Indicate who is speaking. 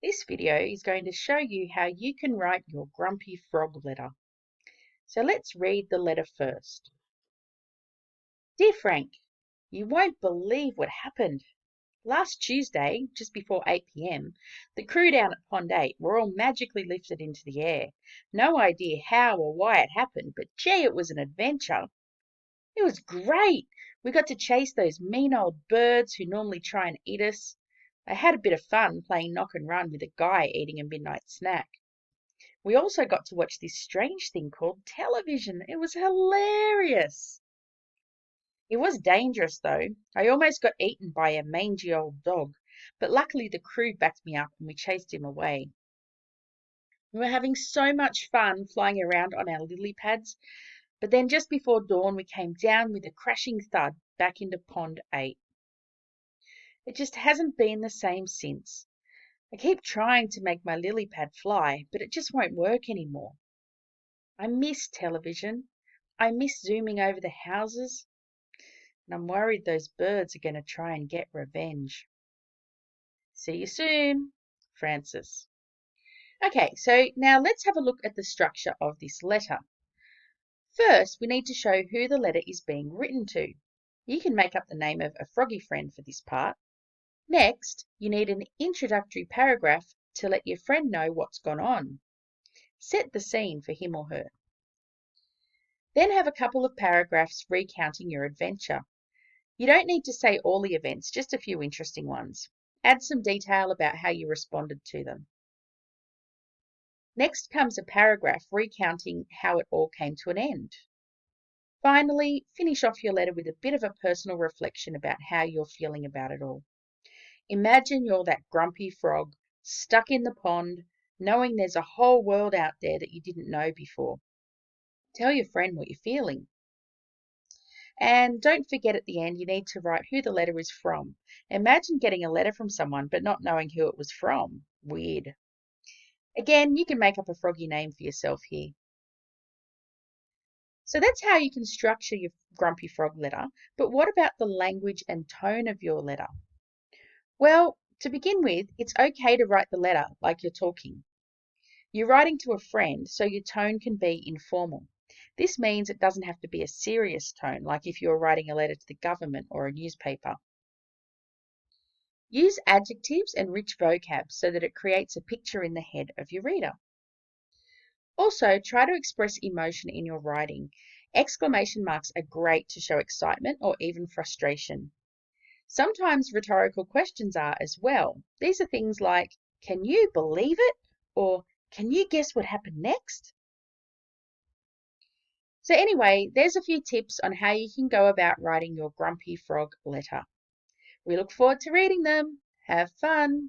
Speaker 1: This video is going to show you how you can write your grumpy frog letter. So let's read the letter first. Dear Frank, you won't believe what happened. Last Tuesday, just before 8 p.m, the crew down at Pond 8 were all magically lifted into the air. No idea how or why it happened, but gee, it was an adventure. It was great. We got to chase those mean old birds who normally try and eat us. I had a bit of fun playing knock and run with a guy eating a midnight snack. We also got to watch this strange thing called television. It was hilarious. It was dangerous though. I almost got eaten by a mangy old dog, but luckily the crew backed me up and we chased him away. We were having so much fun flying around on our lily pads, but then just before dawn we came down with a crashing thud back into Pond 8. It just hasn't been the same since. I keep trying to make my lily pad fly, but it just won't work anymore. I miss television. I miss zooming over the houses. And I'm worried those birds are going to try and get revenge. See you soon, Francis. Okay, so now let's have a look at the structure of this letter. First, we need to show who the letter is being written to. You can make up the name of a froggy friend for this part. Next, you need an introductory paragraph to let your friend know what's gone on. Set the scene for him or her. Then have a couple of paragraphs recounting your adventure. You don't need to say all the events, just a few interesting ones. Add some detail about how you responded to them. Next comes a paragraph recounting how it all came to an end. Finally, finish off your letter with a bit of a personal reflection about how you're feeling about it all. Imagine you're that grumpy frog stuck in the pond, knowing there's a whole world out there that you didn't know before. Tell your friend what you're feeling. And don't forget at the end you need to write who the letter is from. Imagine getting a letter from someone but not knowing who it was from. Weird. Again, you can make up a froggy name for yourself here. So that's how you can structure your grumpy frog letter, but what about the language and tone of your letter? Well, to begin with, it's okay to write the letter like you're talking. You're writing to a friend, so your tone can be informal. This means it doesn't have to be a serious tone, like if you're writing a letter to the government or a newspaper. Use adjectives and rich vocab so that it creates a picture in the head of your reader. Also, try to express emotion in your writing. Exclamation marks are great to show excitement or even frustration. Sometimes rhetorical questions are as well. These are things like, can you believe it? Or can you guess what happened next? So anyway, there's a few tips on how you can go about writing your grumpy frog letter. We look forward to reading them. Have fun!